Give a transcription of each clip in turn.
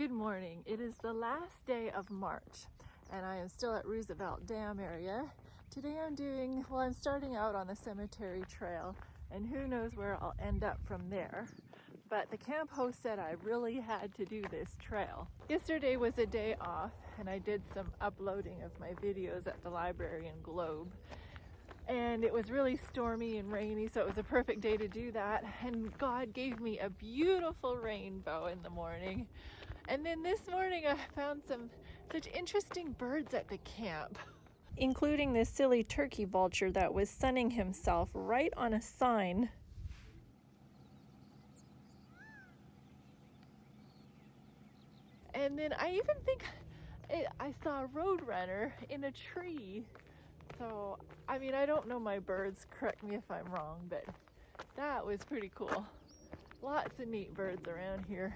Good morning. It is the last day of March and I am still at Roosevelt Dam area. Today I'm starting out on the cemetery trail and who knows where I'll end up from there. But the camp host said I really had to do this trail. Yesterday was a day off and I did some uploading of my videos at the library in Globe. And it was really stormy and rainy, so it was a perfect day to do that. And God gave me a beautiful rainbow in the morning. And then this morning I found such interesting birds at the camp, including this silly turkey vulture that was sunning himself right on a sign. And then I even think I saw a roadrunner in a tree. So, I mean, I don't know my birds, correct me if I'm wrong, but that was pretty cool. Lots of neat birds around here.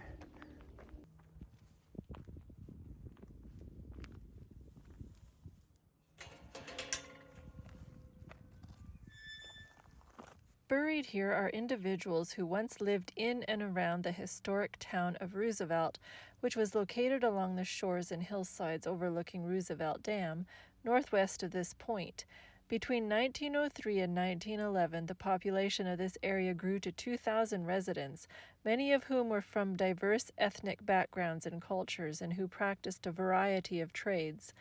Buried here are individuals who once lived in and around the historic town of Roosevelt, which was located along the shores and hillsides overlooking Roosevelt Dam, northwest of this point. Between 1903 and 1911, the population of this area grew to 2,000 residents, many of whom were from diverse ethnic backgrounds and cultures and who practiced a variety of trades.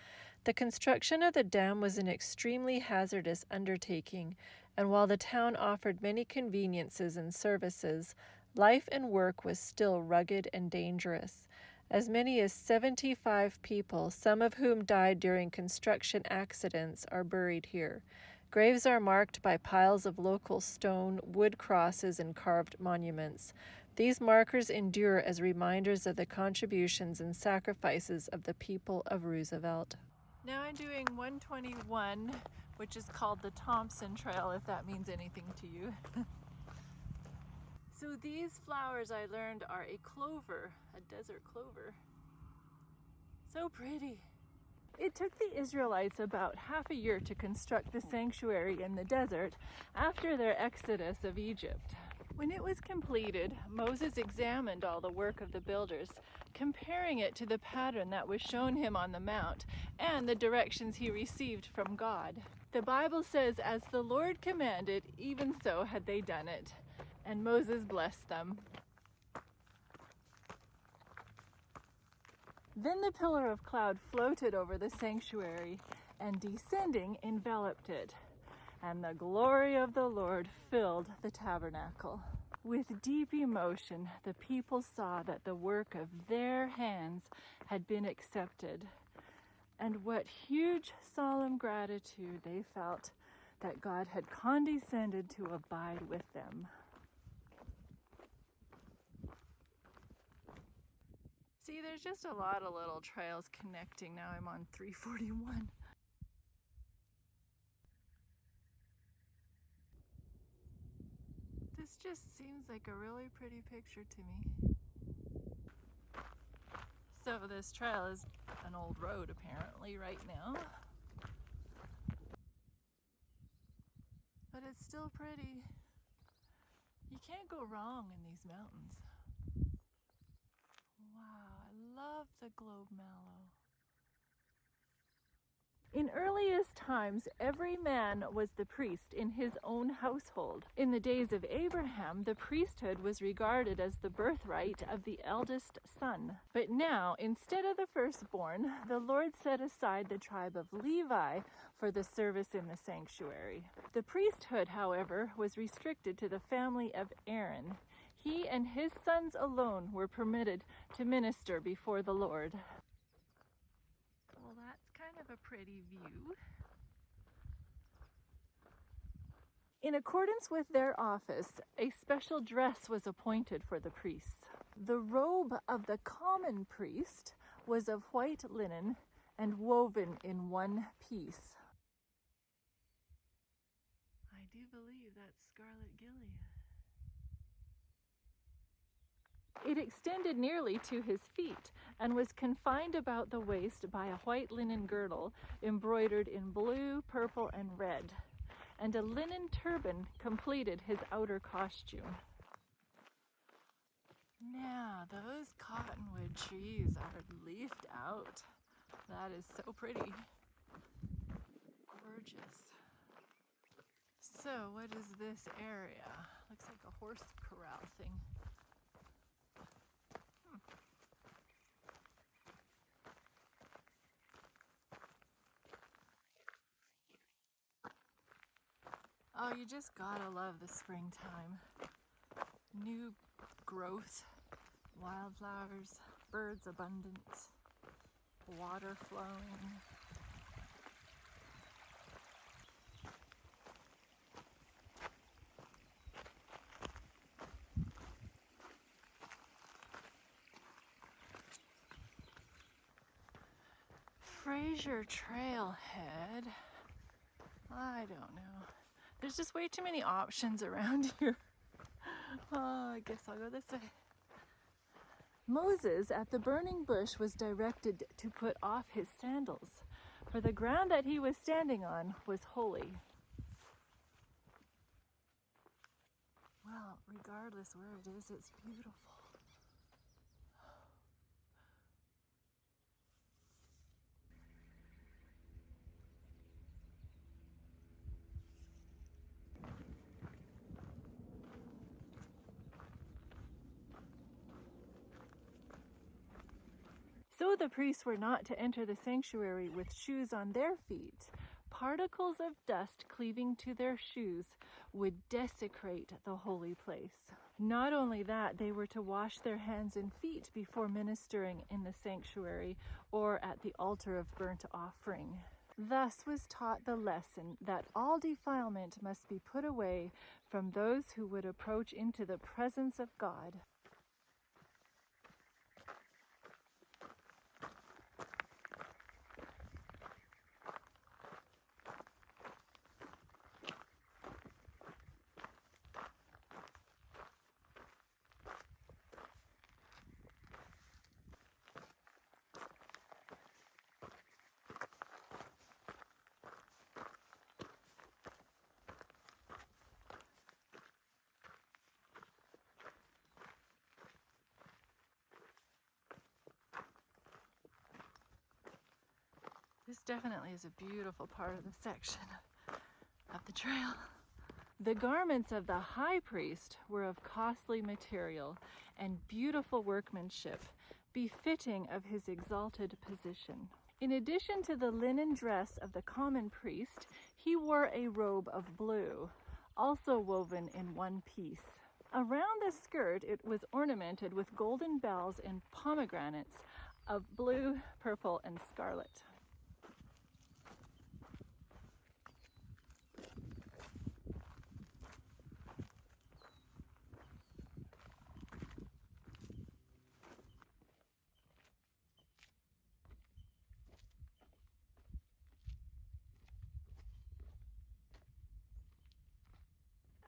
The construction of the dam was an extremely hazardous undertaking, and while the town offered many conveniences and services, life and work was still rugged and dangerous. As many as 75 people, some of whom died during construction accidents, are buried here. Graves are marked by piles of local stone, wood crosses, and carved monuments. These markers endure as reminders of the contributions and sacrifices of the people of Roosevelt. Now I'm doing 121, which is called the Thompson Trail, if that means anything to you. So these flowers I learned are a clover, a desert clover. So pretty. It took the Israelites about half a year to construct the sanctuary in the desert after their exodus of Egypt. When it was completed, Moses examined all the work of the builders, comparing it to the pattern that was shown him on the mount and the directions he received from God. The Bible says, "As the Lord commanded, even so had they done it." And Moses blessed them. Then the pillar of cloud floated over the sanctuary and descending enveloped it. And the glory of the Lord filled the tabernacle. With deep emotion, the people saw that the work of their hands had been accepted. And what huge solemn gratitude they felt that God had condescended to abide with them. See, there's just a lot of little trails connecting. Now I'm on 341. This just seems like a really pretty picture to me. So this trail is an old road apparently right now. But it's still pretty. You can't go wrong in these mountains. Wow, I love the globe mallow. In earliest times, every man was the priest in his own household. In the days of Abraham, the priesthood was regarded as the birthright of the eldest son. But now, instead of the firstborn, the Lord set aside the tribe of Levi for the service in the sanctuary. The priesthood, however, was restricted to the family of Aaron. He and his sons alone were permitted to minister before the Lord. Well, that's kind of a pretty view. In accordance with their office, a special dress was appointed for the priests. The robe of the common priest was of white linen and woven in one piece. I do believe that's scarlet Gilead. It extended nearly to his feet and was confined about the waist by a white linen girdle embroidered in blue, purple, and red, and a linen turban completed his outer costume. Now, those cottonwood trees are leafed out. That is so pretty. Gorgeous. So, what is this area? Looks like a horse corral thing. Oh, you just gotta love the springtime. New growth, wildflowers, birds abundant, water flowing. Fraser Trailhead. I don't know. There's just way too many options around here. Oh, I guess I'll go this way. Moses at the burning bush was directed to put off his sandals, for the ground that he was standing on was holy. Well, regardless where it is, it's beautiful. So the priests were not to enter the sanctuary with shoes on their feet. Particles of dust cleaving to their shoes would desecrate the holy place. Not only that, they were to wash their hands and feet before ministering in the sanctuary or at the altar of burnt offering. Thus was taught the lesson that all defilement must be put away from those who would approach into the presence of God. This definitely is a beautiful part of the section of the trail. The garments of the high priest were of costly material and beautiful workmanship, befitting of his exalted position. In addition to the linen dress of the common priest, he wore a robe of blue, also woven in one piece. Around the skirt, it was ornamented with golden bells and pomegranates of blue, purple, and scarlet.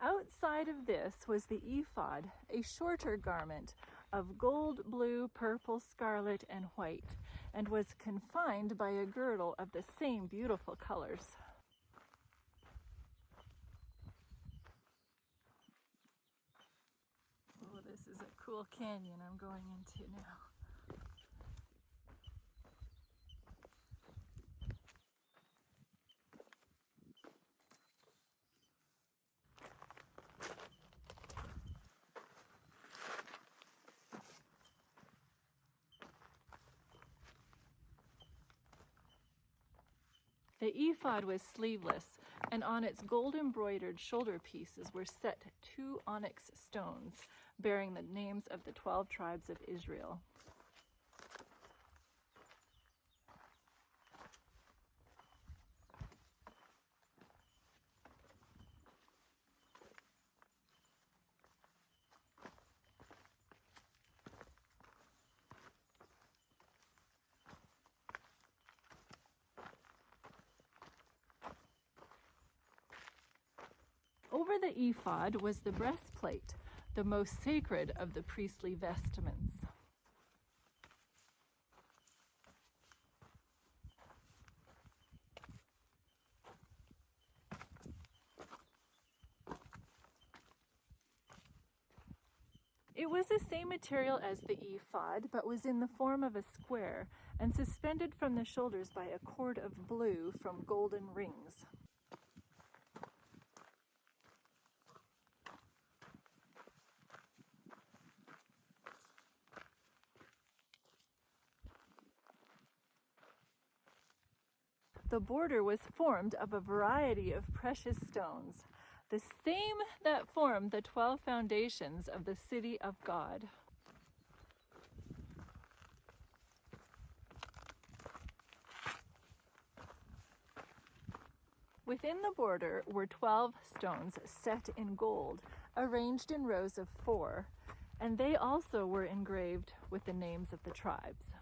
Outside of this was the ephod, a shorter garment of gold, blue, purple, scarlet, and white, and was confined by a girdle of the same beautiful colors. Oh, this is a cool canyon I'm going into now. The ephod was sleeveless, and on its gold-embroidered shoulder pieces were set 2 onyx stones, bearing the names of the 12 tribes of Israel. Over the ephod was the breastplate, the most sacred of the priestly vestments. It was the same material as the ephod, but was in the form of a square and suspended from the shoulders by a cord of blue from golden rings. The border was formed of a variety of precious stones, the same that formed the 12 foundations of the city of God. Within the border were 12 stones set in gold, arranged in rows of 4, and they also were engraved with the names of the tribes.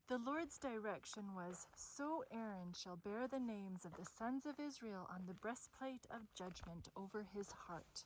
The Lord's direction was, "So Aaron shall bear the names of the sons of Israel on the breastplate of judgment over his heart,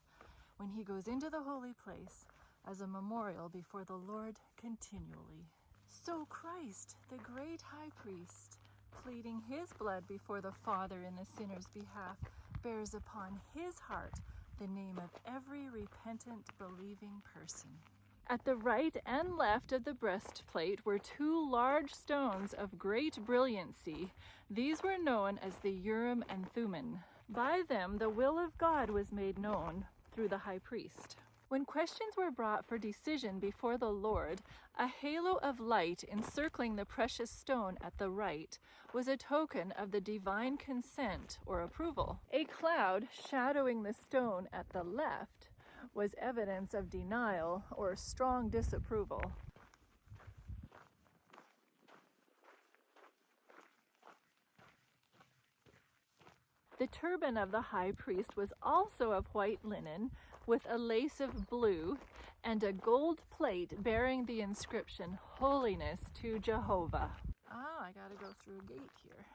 when he goes into the holy place, as a memorial before the Lord continually." So Christ, the great high priest, pleading his blood before the Father in the sinner's behalf, bears upon his heart the name of every repentant, believing person. At the right and left of the breastplate were 2 large stones of great brilliancy. These were known as the Urim and Thummim. By them the will of God was made known through the high priest. When questions were brought for decision before the Lord, a halo of light encircling the precious stone at the right was a token of the divine consent or approval. A cloud shadowing the stone at the left was evidence of denial or strong disapproval. The turban of the high priest was also of white linen with a lace of blue and a gold plate bearing the inscription, "Holiness to Jehovah." I gotta go through a gate here.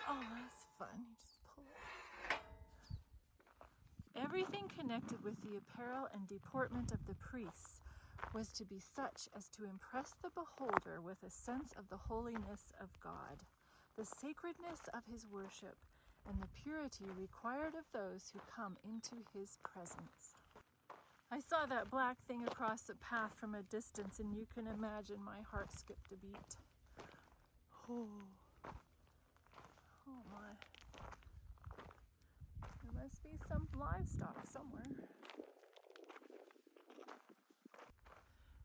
Oh, that's fun. You just pull it. Everything connected with the apparel and deportment of the priests was to be such as to impress the beholder with a sense of the holiness of God, the sacredness of his worship, and the purity required of those who come into his presence. I saw that black thing across the path from a distance, and you can imagine my heart skipped a beat. Oh my. There must be some livestock somewhere.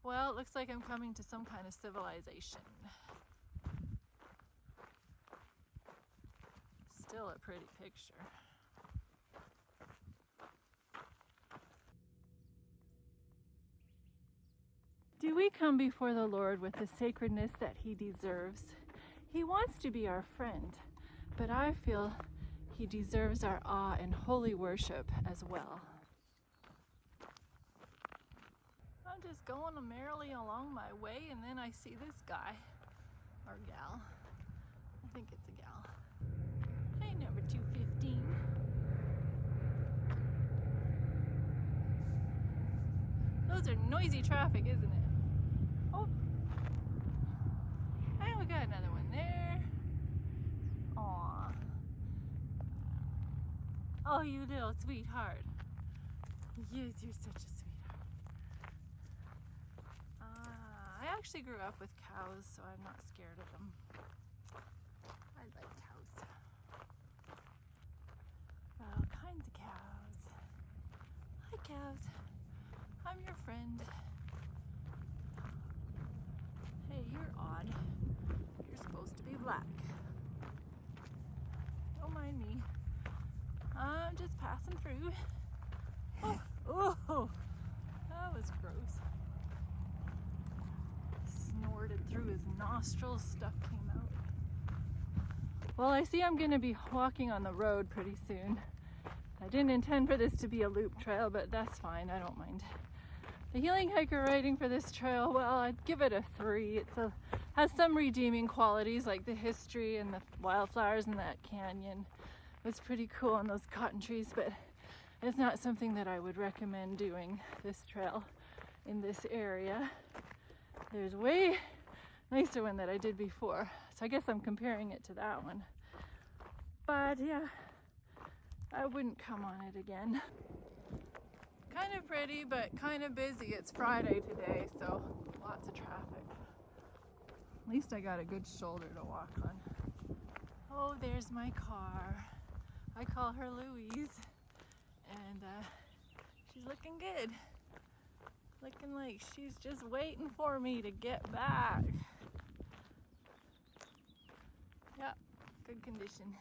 Well, it looks like I'm coming to some kind of civilization. Still a pretty picture. Do we come before the Lord with the sacredness that he deserves? He wants to be our friend, but I feel he deserves our awe and holy worship as well. I'm just going merrily along my way, and then I see this guy, or gal. I think it's a gal. Hey, number 215. Those are noisy traffic, isn't it? Oh, and we got another one there. Aw. Oh, you little sweetheart. Yes, you're such a sweetheart. I actually grew up with cows, so I'm not scared of them. I like cows. All kinds of cows. Hi, cows. I'm your friend. Hey, you're odd. You're supposed to be black. Don't mind me. I'm just passing through. Oh, that was gross. Snorted through his nostrils, stuff came out. Well, I see I'm going to be walking on the road pretty soon. I didn't intend for this to be a loop trail, but that's fine, I don't mind. The healing hiker riding for this trail, well, I'd give it a 3. Has some redeeming qualities, like the history and the wildflowers in that canyon. It was pretty cool on those cotton trees, but it's not something that I would recommend doing this trail in this area. There's a way nicer one that I did before, so I guess I'm comparing it to that one. But yeah, I wouldn't come on it again. Kind of pretty, but kind of busy. It's Friday today, so lots of traffic. At least I got a good shoulder to walk on. Oh, there's my car. I call her Louise, and she's looking good. Looking like she's just waiting for me to get back. Yeah, good condition.